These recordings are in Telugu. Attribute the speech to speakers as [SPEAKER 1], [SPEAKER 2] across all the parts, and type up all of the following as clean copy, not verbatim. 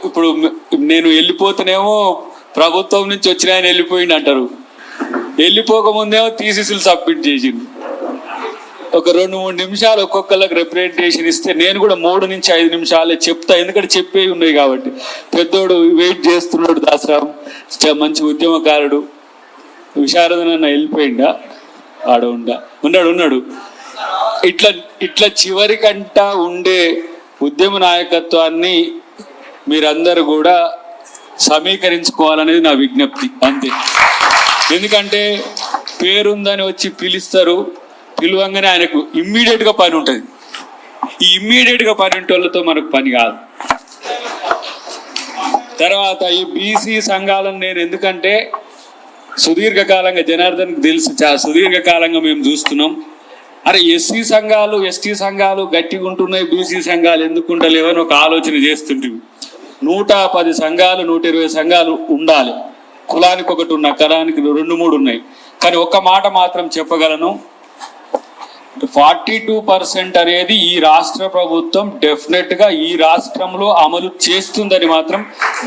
[SPEAKER 1] ఇప్పుడు నేను వెళ్ళిపోతేనేమో ప్రభుత్వం నుంచి వచ్చిన ఆయన వెళ్ళిపోయింది అంటారు, వెళ్ళిపోకముందేమో థీసిస్లు సబ్మిట్ చేసిండు. ఒక 2-3 నిమిషాలు ఒక్కొక్కరికి రిప్రజెంటేషన్ ఇస్తే నేను కూడా 3 నుంచి 5 నిమిషాలే చెప్తా, ఎందుకంటే చెప్పేవి ఉన్నాయి కాబట్టి. పెద్దోడు వెయిట్ చేస్తున్నాడు, దాసరాం మంచి ఉద్యమకారుడు, విశారదనన్న వెళ్ళిపోయిండా, ఉన్నాడు. ఇట్లా చివరికంట ఉండే ఉద్యమ నాయకత్వాన్ని మీరందరూ కూడా సమీకరించుకోవాలనేది నా విజ్ఞప్తి, అంతే. ఎందుకంటే పేరుందని వచ్చి పిలుస్తారు, పిలువంగానే ఆయనకు ఇమ్మీడియట్గా పని ఉంటుంది. ఈ ఇమ్మీడియట్గా పని ఉంటే వాళ్ళతో మనకు పని కాదు. తర్వాత ఈ బీసీ సంఘాలను నేను ఎందుకంటే సుదీర్ఘకాలంగా జనార్దన్కి తెలుసు, సుదీర్ఘకాలంగా మేము చూస్తున్నాం. అరే ఎస్సీ సంఘాలు ఎస్టీ సంఘాలు గట్టిగా ఉంటున్నాయి, బీసీ సంఘాలు ఎందుకు ఉండలేవని ఒక ఆలోచన చేస్తుంటుంది. 110 సంఘాలు 120 సంఘాలు ఉండాలి, కులానికి ఒకటి ఉన్న, కులానికి 2-3 ఉన్నాయి. కానీ ఒక్క మాట మాత్రం చెప్పగలను, 42% అనేది ఈ రాష్ట్ర ప్రభుత్వం డెఫినెట్ గా ఈ రాష్ట్రంలో అమలు చేస్తుందని మాత్రం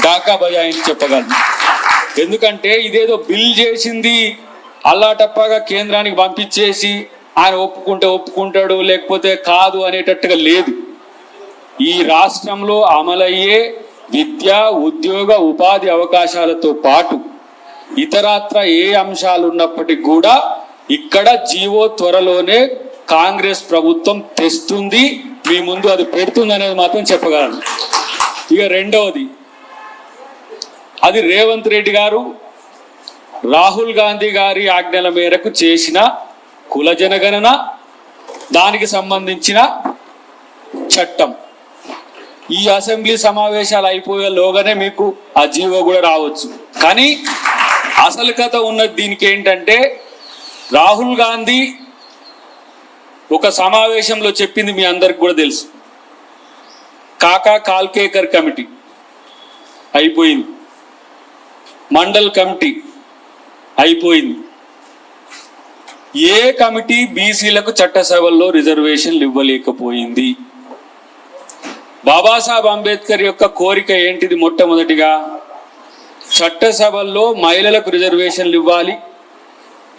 [SPEAKER 1] ఢాకా బజాయించి చెప్పగలను. ఎందుకంటే ఇదేదో బిల్ చేసింది అల్లాటప్పగా కేంద్రానికి పంపించేసి ఆయన ఒప్పుకుంటే ఒప్పుకుంటాడు లేకపోతే కాదు అనేటట్టుగా లేదు. ఈ రాష్ట్రంలో అమలయ్యే విద్య, ఉద్యోగ, ఉపాధి అవకాశాలతో పాటు ఇతరత్ర ఏ అంశాలు ఉన్నప్పటికీ కూడా ఇక్కడ జీవో త్వరలోనే కాంగ్రెస్ ప్రభుత్వం తెస్తుంది, మీ ముందు అది పెడుతుంది అనేది మాత్రం చెప్పగలను. ఇక రెండవది, అది రేవంత్ రెడ్డి గారు రాహుల్ గాంధీ గారి ఆజ్ఞల మేరకు చేసిన కుల జనగణన, దానికి సంబంధించిన చట్టం. ఈ అసెంబ్లీ సమావేశాలు అయిపోయేలోగానే మీకు ఆ జీవో కూడా రావచ్చు. కానీ అసలు కథ ఉన్నది దీనికి ఏంటంటే, రాహుల్ గాంధీ ఒక సమావేశంలో చెప్పింది మీ అందరికి కూడా తెలుసు. కాకా కాల్కేకర్ కమిటీ అయిపోయింది, మండల్ కమిటీ అయిపోయింది. ఏ కమిటీ బీసీలకు చట్టసభల్లో రిజర్వేషన్లు ఇవ్వలేకపోయింది? బాబాసాహెబ్ అంబేద్కర్ యొక్క కోరిక ఏంటిది? మొట్టమొదటిగా చట్టసభల్లో మహిళలకు రిజర్వేషన్లు ఇవ్వాలి,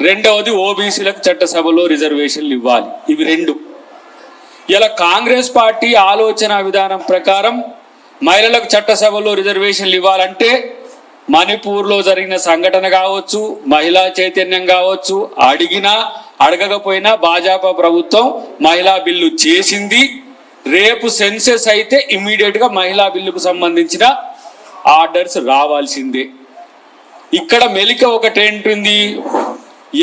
[SPEAKER 1] రెండవది ఓబీసీలకు చట్టసభలో రిజర్వేషన్లు ఇవ్వాలి. ఇవి రెండు. ఇలా కాంగ్రెస్ పార్టీ ఆలోచన విధానం ప్రకారం మహిళలకు చట్టసభలో రిజర్వేషన్లు ఇవ్వాలంటే మణిపూర్లో జరిగిన సంఘటన కావచ్చు, మహిళా చైతన్యం కావచ్చు, అడిగినా అడగకపోయినా భాజపా ప్రభుత్వం మహిళా బిల్లు చేసింది. రేపు సెన్సెస్ అయితే ఇమ్మీడియట్ గా మహిళా బిల్లుకు సంబంధించిన ఆర్డర్స్ రావాల్సిందే. ఇక్కడ మెలిక ఒకటేంటుంది,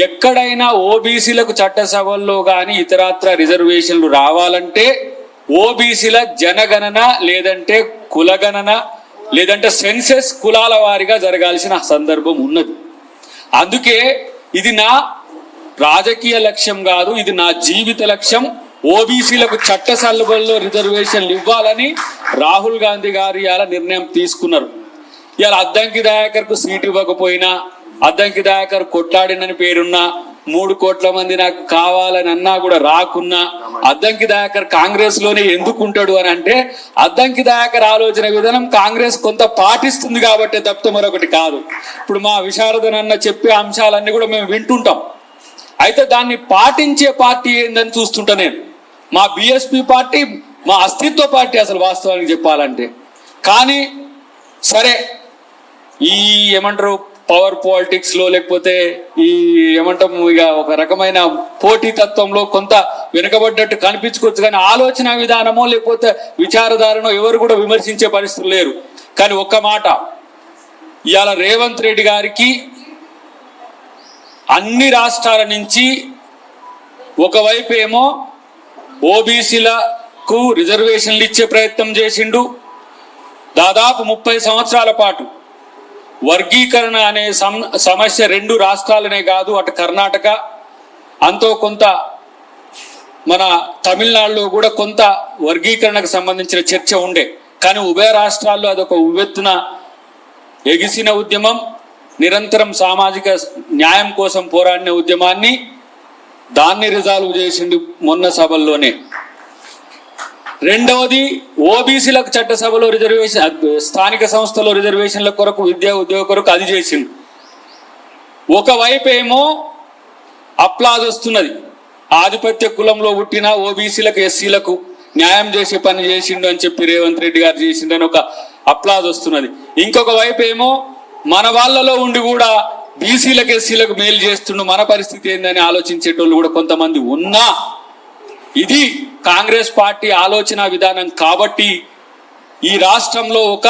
[SPEAKER 1] ఎక్కడైనా ఓబీసీలకు చట్టసభల్లో కానీ ఇతరత్ర రిజర్వేషన్లు రావాలంటే ఓబీసీల జనగణన లేదంటే కులగణన లేదంటే సెన్సెస్ కులాల వారిగా జరగాల్సిన సందర్భం ఉన్నది. అందుకే ఇది నా రాజకీయ లక్ష్యం కాదు, ఇది నా జీవిత లక్ష్యం. ఓబీసీలకు చట్టసభల్లో రిజర్వేషన్లు ఇవ్వాలని రాహుల్ గాంధీ గారు ఇలా నిర్ణయం తీసుకున్నారు. ఇలా అద్దంకి దయాకర్కు సీటు ఇవ్వకపోయినా, అద్దంకి దయాకర్ కొట్లాడినని పేరున్నా, 3 కోట్ల మంది నాకు కావాలని అన్నా కూడా రాకున్నా, అద్దంకి దయాకర్ కాంగ్రెస్ లోనే ఎందుకుంటాడు అని అంటే అద్దంకి దయాకర్ ఆలోచన విధానం కాంగ్రెస్ కొంత పాటిస్తుంది కాబట్టి తప్పితే మరొకటి కాదు. ఇప్పుడు మా విశారదనన్న చెప్పే అంశాలన్నీ కూడా మేము వింటుంటాం. అయితే దాన్ని పాటించే పార్టీ ఏందని చూస్తుంటా నేను. మా బిఎస్పి పార్టీ మా అస్తిత్వ పార్టీ అసలు వాస్తవానికి చెప్పాలంటే. కానీ సరే, ఈ ఏమంటారు పవర్ పాలిటిక్స్ లో లేకపోతే ఈ ఏమంటాము ఇక ఒక రకమైన పోటీతత్వంలో కొంత వెనుకబడ్డట్టు కనిపించుకోవచ్చు, కానీ ఆలోచన విధానమో లేకపోతే విచారధారనో ఎవరు కూడా విమర్శించే పరిస్థితులు లేరు. కానీ ఒక్క మాట, ఇవాళ రేవంత్ రెడ్డి గారికి అన్ని రాష్ట్రాల నుంచి ఒకవైపు ఏమో ఓబీసీలకు రిజర్వేషన్లు ఇచ్చే ప్రయత్నం చేసిండు. దాదాపు 30 సంవత్సరాల పాటు వర్గీకరణ అనే సమస్య 2 రాష్ట్రాలనే కాదు, అటు కర్ణాటక అంతో కొంత మన తమిళనాడులో కూడా కొంత వర్గీకరణకు సంబంధించిన చర్చ ఉండే. కానీ ఉభయ రాష్ట్రాల్లో అదొక ఉవ్వెత్తున ఎగిసిన ఉద్యమం, నిరంతరం సామాజిక న్యాయం కోసం పోరాడిన ఉద్యమాన్ని దాన్ని రిజాల్వ్ చేసిండు మొన్న సభల్లోనే. రెండవది ఓబీసీలకు చట్టసభలో రిజర్వేషన్, స్థానిక సంస్థలో రిజర్వేషన్ల కొరకు, విద్యా ఉద్యోగ కొరకు అది చేసిండు. ఒకవైపు ఏమో అప్లాజ్ వస్తున్నది, ఆధిపత్య కులంలో పుట్టిన ఓబీసీలకు ఎస్సీలకు న్యాయం చేసే పని చేసిండు అని చెప్పి రేవంత్ రెడ్డి గారు చేసిండని ఒక అప్లాజ్ వస్తున్నది. ఇంకొక వైపు ఏమో మన వాళ్ళలో ఉండి కూడా బీసీలకు ఎస్సీలకు మేలు చేస్తుండు, మన పరిస్థితి ఏందని ఆలోచించేటోళ్ళు కూడా కొంతమంది ఉన్నా ఇది కాంగ్రెస్ పార్టీ ఆలోచన విధానం. కాబట్టి ఈ రాష్ట్రంలో ఒక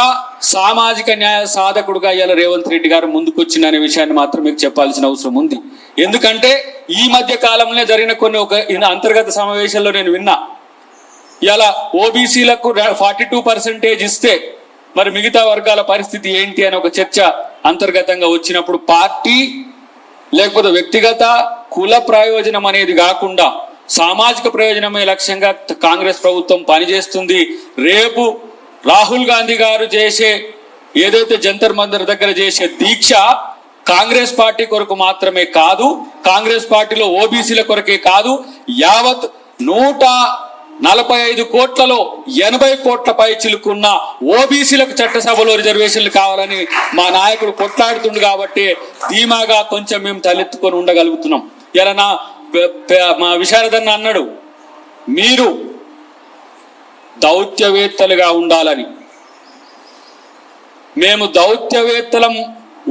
[SPEAKER 1] సామాజిక న్యాయ సాధకుడుగా ఇవాళ రేవంత్ రెడ్డి గారు ముందుకొచ్చిన అనే విషయాన్ని మాత్రం మీకు చెప్పాల్సిన అవసరం ఉంది. ఎందుకంటే ఈ మధ్య కాలంలో జరిగిన కొన్ని ఒక అంతర్గత సమావేశాల్లో నేను విన్నా, ఇలా ఓబీసీలకు 42% ఇస్తే మరి మిగతా వర్గాల పరిస్థితి ఏంటి అని ఒక చర్చ అంతర్గతంగా వచ్చినప్పుడు పార్టీ లేకపోతే వ్యక్తిగత కుల ప్రయోజనం అనేది కాకుండా సామాజిక ప్రయోజనమే లక్ష్యంగా కాంగ్రెస్ ప్రభుత్వం పనిచేస్తుంది. రేపు రాహుల్ గాంధీ గారు చేసే ఏదైతే జంతర్ మంతర్ దగ్గర చేసే దీక్ష కాంగ్రెస్ పార్టీ కొరకు మాత్రమే కాదు, కాంగ్రెస్ పార్టీలో ఓబీసీల కొరకే కాదు, యావత్ 145 కోట్లలో 80 కోట్ల పై చిలుకున్న ఓబీసీలకు చట్టసభలో రిజర్వేషన్లు కావాలని మా నాయకుడు కొట్లాడుతుండు. కాబట్టి ధీమాగా కొంచెం మేము తలెత్తుకొని ఉండగలుగుతున్నాం. ఇలా మా విశారదన్న అన్నాడు, మీరు దౌత్యవేత్తలుగా ఉండాలని. మేము దౌత్యవేత్తలం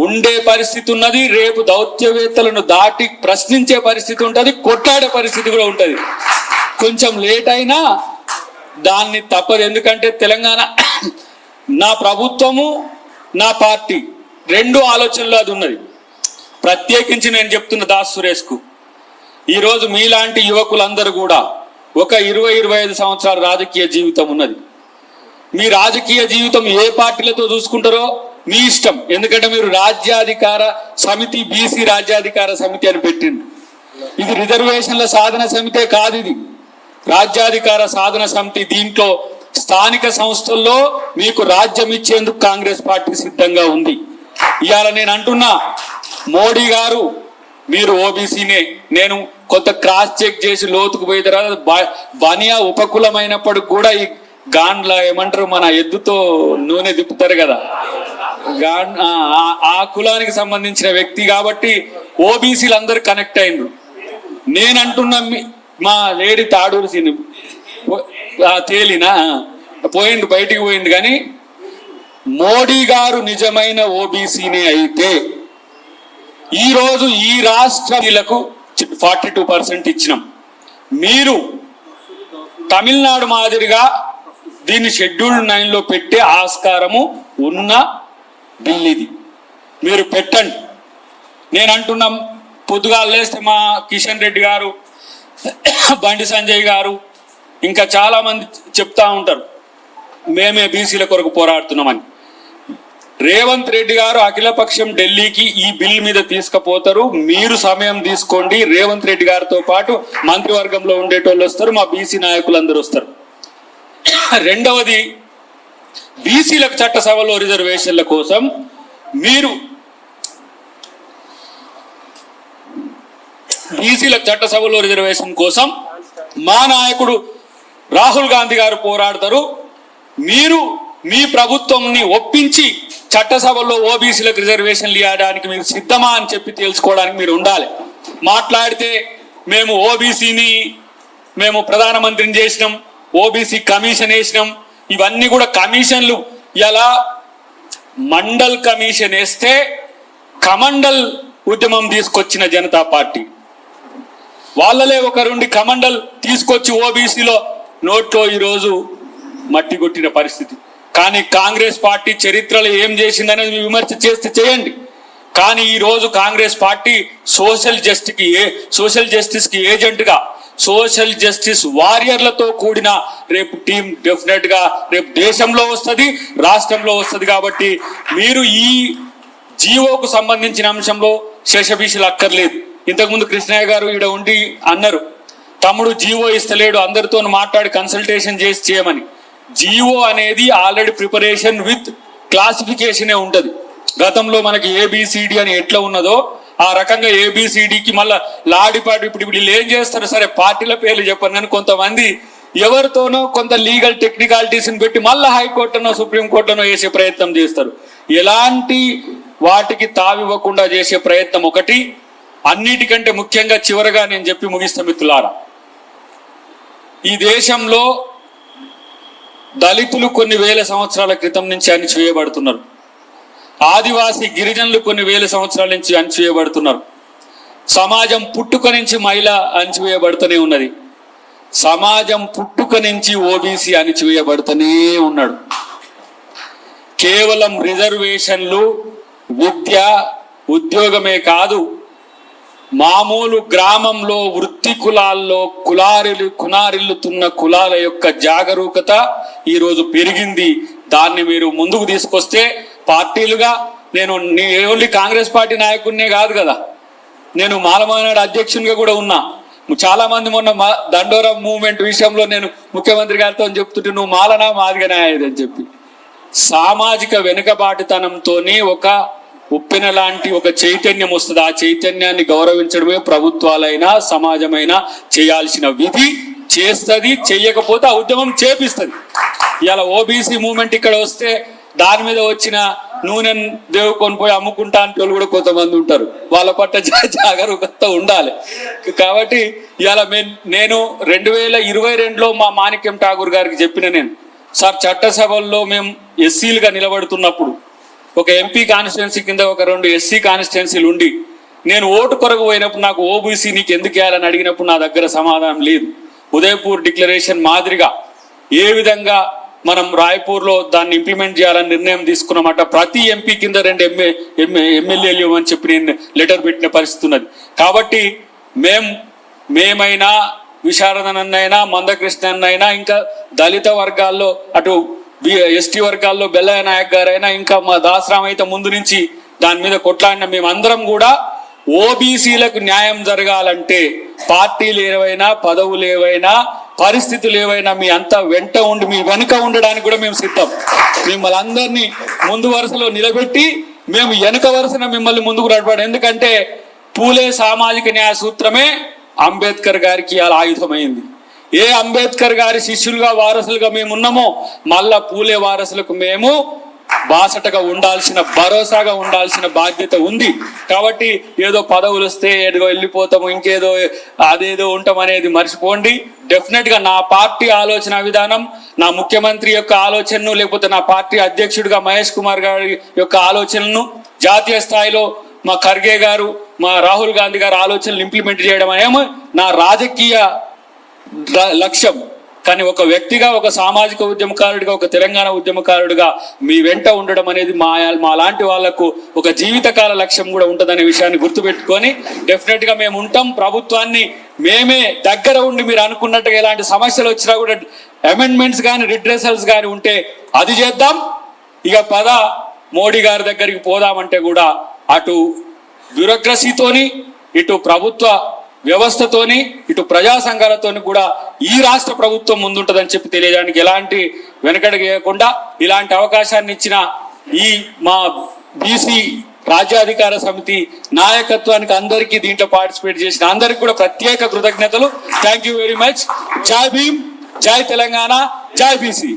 [SPEAKER 1] ఉండే పరిస్థితి ఉన్నది, రేపు దౌత్యవేత్తలను దాటి ప్రశ్నించే పరిస్థితి ఉంటుంది, కొట్లాడే పరిస్థితి కూడా ఉంటుంది. కొంచెం లేట్ అయినా దాన్ని తప్పదు. ఎందుకంటే తెలంగాణ నా ప్రభుత్వము నా పార్టీ రెండు ఆలోచనలు అది ఉన్నది. ప్రత్యేకించి నేను చెప్తున్న దాస్ సురేష్కు, ఈరోజు మీలాంటి యువకులందరూ కూడా ఒక 20-25 సంవత్సరాల రాజకీయ జీవితం ఉన్నది. మీ రాజకీయ జీవితం ఏ పార్టీలతో చూసుకుంటారో మీ ఇష్టం. ఎందుకంటే మీరు రాజ్యాధికార సమితి, బీసీ రాజ్యాధికార సమితి అని పెట్టింది. ఇది రిజర్వేషన్ల సాధన సమితే కాదు, ఇది రాజ్యాధికార సాధన సమితి. దీంట్లో స్థానిక సంస్థల్లో మీకు రాజ్యం ఇచ్చేందుకు కాంగ్రెస్ పార్టీ సిద్ధంగా ఉంది. ఇవాళ నేను అంటున్నా, మోడీ గారు మీరు ఓబీసీనే, నేను కొంత క్రాస్ చెక్ చేసి లోతుకు పోయిన తర్వాత బనియా ఉపకులమైనప్పటికి కూడా ఈ గాండ్ల ఏమంటారు, మన ఎద్దుతో నూనె తిప్పుతారు కదా, ఆ కులానికి సంబంధించిన వ్యక్తి కాబట్టి ఓబీసీలు అందరు కనెక్ట్ అయిండ్రు. నేనంటున్నా, మా లేడీ తాడూరు సీని తేలినా పోయిండు, బయటికి పోయిండు. కానీ మోడీ గారు నిజమైన ఓబీసీనే అయితే ఈరోజు ఈ రాష్ట్రాలకు 42% ఇచ్చినాం. మీరు తమిళనాడు మాదిరిగా దీన్ని షెడ్యూల్డ్ 9లో పెట్టే ఆస్కారము ఉన్న బిల్ ఇది, మీరు పెట్టండి. నేను అంటున్నాం, పొద్దుగాలు లేస్తే మా కిషన్ రెడ్డి గారు, బండి సంజయ్ గారు, ఇంకా చాలా మంది చెప్తా ఉంటారు మేమే బీసీల కొరకు పోరాడుతున్నామని. రేవంత్ రెడ్డి గారు అఖిలపక్షం ఢిల్లీకి ఈ బిల్ మీద తీసుకుపోతారు. మీరు సమయం తీసుకోండి. రేవంత్ రెడ్డి గారితో పాటు మంత్రివర్గంలో ఉండేటోళ్ళు వస్తారు, మా బీసీ నాయకులందరూ వస్తారు. రెండవది, బీసీలకు చట్టసభలో రిజర్వేషన్ల కోసం మీరు బీసీలకు చట్టసభలో రిజర్వేషన్ కోసం మా నాయకుడు రాహుల్ గాంధీ గారు పోరాడతారు. మీరు మీ ప్రభుత్వంని ఒప్పించి చట్టసభలో ఓబీసీలకు రిజర్వేషన్లు ఇవ్వడానికి మీరు సిద్ధమా అని చెప్పి తెలుసుకోవడానికి మీరు ఉండాలి. మాట్లాడితే మేము ఓబీసీని మేము ప్రధానమంత్రిని చేసినాం, ఓబీసీ కమిషన్ వేసినాం, ఇవన్నీ కూడా కమిషన్లు. ఇలా మండల్ కమిషన్ వేస్తే కమండల్ ఉద్యమం తీసుకొచ్చిన జనతా పార్టీ వాళ్ళలే ఒకరుండి కమండల్ తీసుకొచ్చి ఓబీసీలో నోట్లో ఈరోజు మట్టి కొట్టిన పరిస్థితి. కానీ కాంగ్రెస్ పార్టీ చరిత్రలో ఏం చేసిందనేది విమర్శ చేస్తే చేయండి. కానీ ఈరోజు కాంగ్రెస్ పార్టీ సోషల్ జస్టిస్ కి ఏజెంట్గా, సోషల్ జస్టిస్ వారియర్లతో కూడిన రేపు టీం డెఫినెట్ గా రేపు దేశంలో వస్తుంది, రాష్ట్రంలో వస్తుంది. కాబట్టి మీరు ఈ జీవోకు సంబంధించిన అంశంలో శేషభీషలు అక్కర్లేదు. ఇంతకుముందు కృష్ణయ్య గారు ఈడ ఉండి అన్నారు, తమ్ముడు జీవో ఇస్తలేడు, అందరితో మాట్లాడి కన్సల్టేషన్ చేసి చేయమని. జీవో అనేది ఆల్రెడీ ప్రిపరేషన్ విత్ క్లాసిఫికేషనే ఉంటుంది. గతంలో మనకి ఏబిసిడి అని ఎట్లా ఉన్నదో ఆ రకంగా ఏబిసిడికి మళ్ళా లాడిపాటు ఇప్పుడు వీళ్ళు ఏం చేస్తారు, సరే పార్టీల పేర్లు చెప్పను కానీ కొంతమంది ఎవరితోనో కొంత లీగల్ టెక్నికాలిటీస్ని పెట్టి మళ్ళీ హైకోర్టునో సుప్రీంకోర్టునో వేసే ప్రయత్నం చేస్తారు. ఎలాంటి వాటికి తావివ్వకుండా చేసే ప్రయత్నం ఒకటి. అన్నిటికంటే ముఖ్యంగా చివరగా నేను చెప్పి ముగిస్తా మిత్రులారా, ఈ దేశంలో దళితులు కొన్ని వేల సంవత్సరాల క్రితం నుంచి అణిచివేయబడుతున్నారు. ఆదివాసీ గిరిజనులు కొన్ని వేల సంవత్సరాల నుంచి అణిచివేయబడుతున్నారు. సమాజం పుట్టుక నుంచి మహిళ అణిచివేయబడుతూనే ఉన్నది. సమాజం పుట్టుక నుంచి ఓబీసీ అణిచివేయబడుతూనే ఉన్నాడు. కేవలం రిజర్వేషన్లు, విద్య, ఉద్యోగమే కాదు, మామూలు గ్రామంలో వృత్తి కులాల్లో కునారిల్లుతున్న కులాల యొక్క జాగరూకత ఈరోజు పెరిగింది. దాన్ని మీరు ముందుకు తీసుకొస్తే పార్టీలుగా నేను ఓన్లీ కాంగ్రెస్ పార్టీ నాయకుడినే కాదు కదా, నేను మాలమానాడు అధ్యక్షునిగా కూడా ఉన్నా. చాలా మంది మొన్న దండోరా మూవ్మెంట్ విషయంలో నేను ముఖ్యమంత్రి గారితో చెప్తుంటే నువ్వు మాలనా మాదిగనా అని చెప్పి, సామాజిక వెనుకబాటుతనంతోనే ఒక ఉప్పెన లాంటి ఒక చైతన్యం వస్తుంది. ఆ చైతన్యాన్ని గౌరవించడమే ప్రభుత్వాలైనా సమాజమైనా చేయాల్సిన విధి. చేస్తుంది, చెయ్యకపోతే ఆ ఉద్యమం చేపిస్తుంది. ఇలా ఓబీసీ మూవ్మెంట్ ఇక్కడ వస్తే దాని మీద వచ్చిన నూనె దేవుకొని పోయి అమ్ముకుంటా అంటే వాళ్ళు కూడా కొంతమంది ఉంటారు. వాళ్ళ పట్ల జాగరూకత ఉండాలి. కాబట్టి ఇలా నేను 2022లో మా మాణిక్యం ఠాగూర్ గారికి చెప్పిన, నేను సార్ చట్టసభల్లో మేము ఎస్సీలుగా నిలబడుతున్నప్పుడు ఒక ఎంపీ కాన్స్టిట్యున్సీ కింద ఒక 2 ఎస్సీ కాన్స్టిట్యున్సీలు ఉండి నేను ఓటు కొరకు పోయినప్పుడు నాకు ఓబీసీ నీకు ఎందుకు వేయాలని అడిగినప్పుడు నా దగ్గర సమాధానం లేదు. ఉదయపూర్ డిక్లరేషన్ మాదిరిగా ఏ విధంగా మనం రాయ్పూర్లో దాన్ని ఇంప్లిమెంట్ చేయాలని నిర్ణయం తీసుకున్నమాట. ప్రతి ఎంపీ కింద 2 ఎమ్మెల్యేలు ఇవ్వమని చెప్పి నేను లెటర్ పెట్టిన పరిస్థితి ఉన్నది. కాబట్టి మేమైనా విశారదనన్నైనా మందకృష్ణన్నైనా ఇంకా దళిత వర్గాల్లో అటు ఎస్టీ వర్గాల్లో బెల్లయ్య నాయక్ గారైనా ఇంకా మా దాసరామ్ అయితే ముందు నుంచి దాని మీద కొట్లాడిన మేమందరం కూడా ఓబీసీలకు న్యాయం జరగాలంటే పార్టీలు ఏవైనా పదవులు ఏవైనా పరిస్థితులు ఏవైనా మీ అంతా వెంట ఉండి మీ వెనుక ఉండడానికి కూడా మేము సిద్ధం. మిమ్మల్ని అందరినీ ముందు వరుసలో నిలబెట్టి మేము వెనుక వరుసన మిమ్మల్ని ముందుకు నడపడం. ఎందుకంటే పూలే సామాజిక న్యాయ సూత్రమే అంబేద్కర్ గారికి అలా ఆయుధమైంది. ఏ అంబేద్కర్ గారి శిష్యులుగా వారసులుగా మేము ఉన్నామో మళ్ళా పూలే వారసులకు మేము బాసటగా ఉండాల్సిన, భరోసాగా ఉండాల్సిన బాధ్యత ఉంది. కాబట్టి ఏదో పదవులు వస్తే ఏదో వెళ్ళిపోతాము, ఇంకేదో అదేదో ఉంటాం అనేది మర్చిపోండి. డెఫినెట్ గా నా పార్టీ ఆలోచన విధానం, నా ముఖ్యమంత్రి యొక్క ఆలోచనను, లేకపోతే నా పార్టీ అధ్యక్షుడిగా మహేష్ కుమార్ గారి యొక్క ఆలోచనలను, జాతీయ స్థాయిలో మా ఖర్గే గారు, మా రాహుల్ గాంధీ గారు ఆలోచనలు ఇంప్లిమెంట్ చేయడం అనేమో నా రాజకీయ లక్ష్యం. కానీ ఒక వ్యక్తిగా, ఒక సామాజిక ఉద్యమకారుడిగా, ఒక తెలంగాణ ఉద్యమకారుడిగా మీ వెంట ఉండడం అనేది మా లాంటి వాళ్లకు ఒక జీవితకాల లక్ష్యం కూడా ఉంటుందనే విషయాన్ని గుర్తుపెట్టుకొని డెఫినెట్ గా మేము ఉంటాం. ప్రభుత్వాన్ని మేమే దగ్గర ఉండి మీరు అనుకున్నట్టుగా ఎలాంటి సమస్యలు వచ్చినా కూడా అమెండ్మెంట్స్ కానీ రిడ్రెసల్స్ కానీ ఉంటే అది చేద్దాం. ఇక మోడీ గారి దగ్గరికి పోదామంటే కూడా అటు బ్యూరోక్రసీతోని, ఇటు ప్రభుత్వ వ్యవస్థతోని, ఇటు ప్రజా సంఘాలతోని కూడా ఈ రాష్ట్ర ప్రభుత్వం ముందుంటుందని చెప్పి తెలియడానికి ఎలాంటి వెనకడగకుండా ఇలాంటి అవకాశాన్ని ఇచ్చిన ఈ మా బీసీ రాజ్యాధికార సమితి నాయకత్వానికి అందరికీ, దీంట్లో పార్టిసిపేట్ చేసిన అందరికి కూడా ప్రత్యేక కృతజ్ఞతలు. Thank you very much. జై భీమ్, జై తెలంగాణ, జై బీసీ.